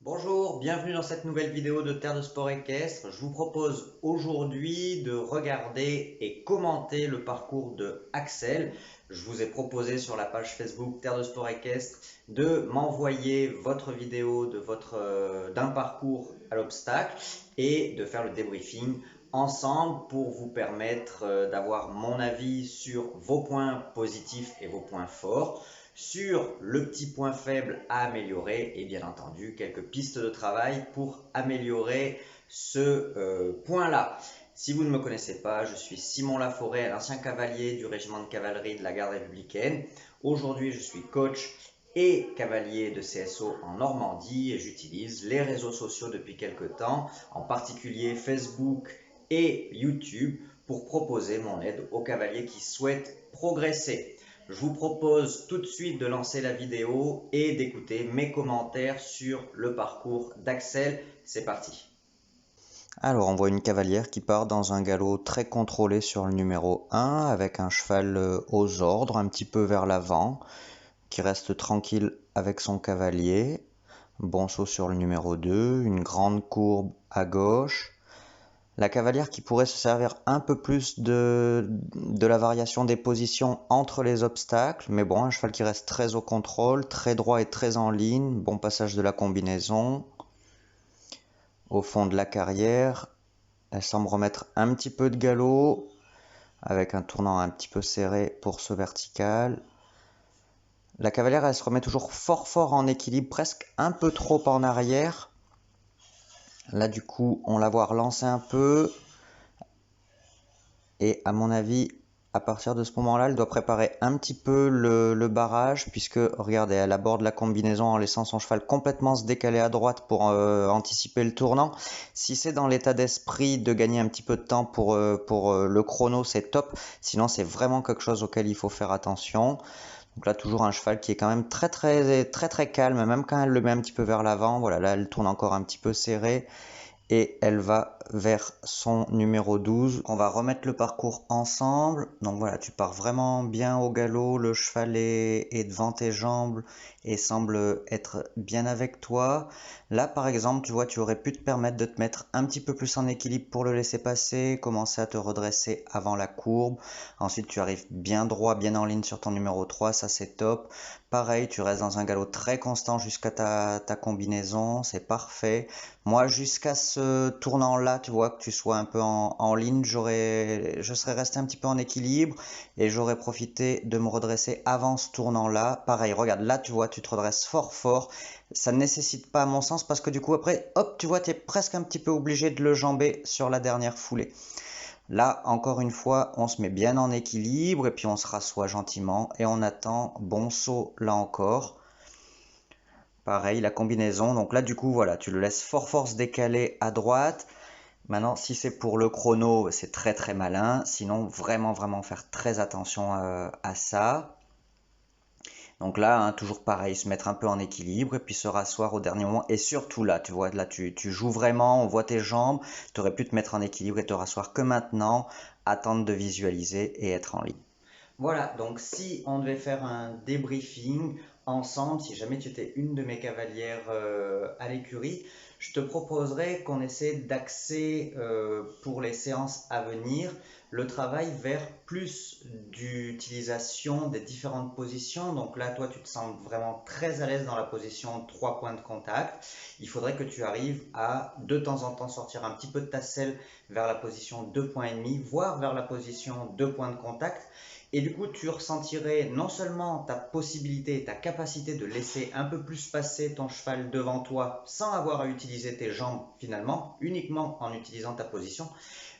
Bonjour, bienvenue dans cette nouvelle vidéo de Terre de Sport Équestre. Je vous propose aujourd'hui de regarder et commenter le parcours de Axel. Je vous ai proposé sur la page Facebook Terre de Sport Équestre de m'envoyer votre vidéo d'un parcours à l'obstacle et de faire le débriefing ensemble pour vous permettre d'avoir mon avis sur vos points positifs et vos points forts, sur le petit point faible à améliorer et bien entendu quelques pistes de travail pour améliorer ce point-là. Si vous ne me connaissez pas, je suis Simon Laforêt, l'ancien cavalier du régiment de cavalerie de la garde républicaine. Aujourd'hui, je suis coach et cavalier de CSO en Normandie et j'utilise les réseaux sociaux depuis quelques temps, en particulier Facebook et YouTube, pour proposer mon aide aux cavaliers qui souhaitent progresser. Je vous propose tout de suite de lancer la vidéo et d'écouter mes commentaires sur le parcours d'Axel. C'est parti. Alors, on voit une cavalière qui part dans un galop très contrôlé sur le numéro 1, avec un cheval aux ordres, un petit peu vers l'avant, qui reste tranquille avec son cavalier. Bon saut sur le numéro 2, une grande courbe à gauche. La cavalière qui pourrait se servir un peu plus de la variation des positions entre les obstacles, mais bon, un cheval qui reste très au contrôle, très droit et très en ligne. Bon passage de la combinaison. Au fond de la carrière, elle semble remettre un petit peu de galop, avec un tournant un petit peu serré pour ce vertical. La cavalière, elle se remet toujours fort en équilibre, presque un peu trop en arrière. Là, du coup, on la voit relancer un peu. Et à mon avis, à partir de ce moment-là, elle doit préparer un petit peu le barrage, puisque, regardez, elle aborde la combinaison en laissant son cheval complètement se décaler à droite pour anticiper le tournant. Si c'est dans l'état d'esprit de gagner un petit peu de temps pour le chrono, c'est top. Sinon, c'est vraiment quelque chose auquel il faut faire attention. Donc là, toujours un cheval qui est quand même très calme, même quand elle le met un petit peu vers l'avant. Voilà, là, elle tourne encore un petit peu serrée. Et elle va vers son numéro 12. On va remettre le parcours ensemble. Donc voilà, tu pars vraiment bien au galop, le cheval est devant tes jambes et semble être bien avec toi. Là par exemple, tu vois, tu aurais pu te permettre de te mettre un petit peu plus en équilibre pour le laisser passer, commencer à te redresser avant la courbe. Ensuite tu arrives bien droit, bien en ligne sur ton numéro 3, ça c'est top. Pareil, tu restes dans un galop très constant jusqu'à ta combinaison, c'est parfait. Moi, jusqu'à ce tournant-là, tu vois, que tu sois un peu en ligne, je serais resté un petit peu en équilibre et j'aurais profité de me redresser avant ce tournant-là. Pareil, regarde, là, tu vois, tu te redresses fort. Ça ne nécessite pas, à mon sens, parce que du coup, après, hop, tu vois, tu es presque un petit peu obligé de le jamber sur la dernière foulée. Là, encore une fois, on se met bien en équilibre et puis on se rassoit gentiment et on attend. Bon saut, là encore. Pareil, la combinaison. Donc là, du coup, voilà, tu le laisses fort se décaler à droite. Maintenant, si c'est pour le chrono, c'est très malin. Sinon, vraiment faire très attention à ça. Donc là, hein, toujours pareil, se mettre un peu en équilibre et puis se rasseoir au dernier moment. Et surtout là, tu vois, là, tu joues vraiment, on voit tes jambes. Tu aurais pu te mettre en équilibre et te rasseoir que maintenant, attendre de visualiser et être en ligne. Voilà, donc si on devait faire un débriefing ensemble, si jamais tu étais une de mes cavalières à l'écurie, je te proposerais qu'on essaie d'axer pour les séances à venir le travail vers plus d'utilisation des différentes positions. Donc là, toi, tu te sens vraiment très à l'aise dans la position 3 points de contact. Il faudrait que tu arrives à de temps en temps sortir un petit peu de ta selle vers la position 2 points et demi, voire vers la position 2 points de contact. Et du coup, tu ressentirais non seulement ta possibilité, ta capacité de laisser un peu plus passer ton cheval devant toi sans avoir à utiliser tes jambes finalement, uniquement en utilisant ta position.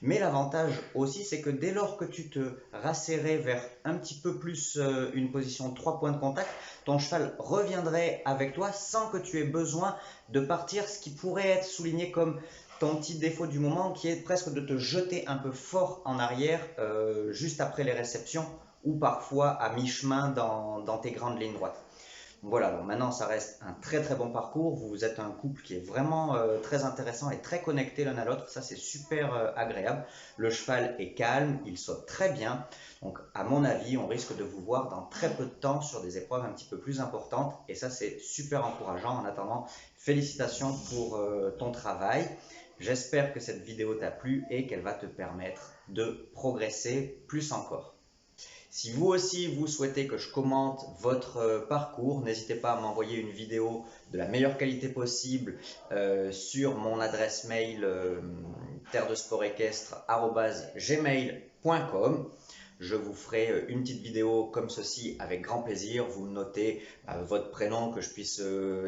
Mais l'avantage aussi, c'est que dès lors que tu te rasserrais vers un petit peu plus une position 3 points de contact, ton cheval reviendrait avec toi sans que tu aies besoin de partir, ce qui pourrait être souligné comme ton petit défaut du moment qui est presque de te jeter un peu fort en arrière juste après les réceptions ou parfois à mi-chemin dans tes grandes lignes droites. Donc voilà, bon, maintenant ça reste un très très bon parcours. Vous êtes un couple qui est vraiment très intéressant et très connecté l'un à l'autre. Ça, c'est super agréable. Le cheval est calme, il saute très bien. Donc, à mon avis, on risque de vous voir dans très peu de temps sur des épreuves un petit peu plus importantes. Et ça, c'est super encourageant. En attendant, félicitations pour ton travail. J'espère que cette vidéo t'a plu et qu'elle va te permettre de progresser plus encore. Si vous aussi vous souhaitez que je commente votre parcours, n'hésitez pas à m'envoyer une vidéo de la meilleure qualité possible sur mon adresse mail terredesportéquestre@gmail.com. Je vous ferai une petite vidéo comme ceci avec grand plaisir. Vous notez votre prénom, que je puisse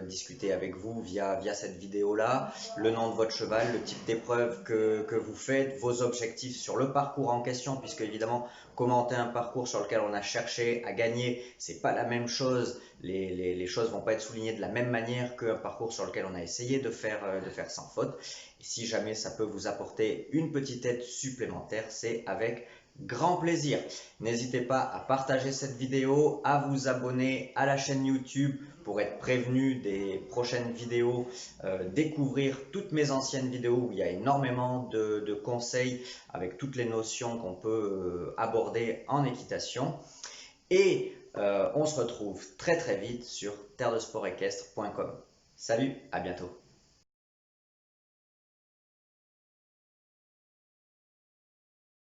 discuter avec vous via cette vidéo-là, le nom de votre cheval, le type d'épreuve que vous faites, vos objectifs sur le parcours en question, puisque évidemment, commenter un parcours sur lequel on a cherché à gagner, c'est pas la même chose. Les choses vont pas être soulignées de la même manière qu'un parcours sur lequel on a essayé de faire sans faute. Et si jamais ça peut vous apporter une petite aide supplémentaire, c'est avec grand plaisir. N'hésitez pas à partager cette vidéo, à vous abonner à la chaîne YouTube pour être prévenu des prochaines vidéos, découvrir toutes mes anciennes vidéos où il y a énormément de conseils avec toutes les notions qu'on peut aborder en équitation. Et on se retrouve très très vite sur terredesportéquestre.com. Salut, à bientôt.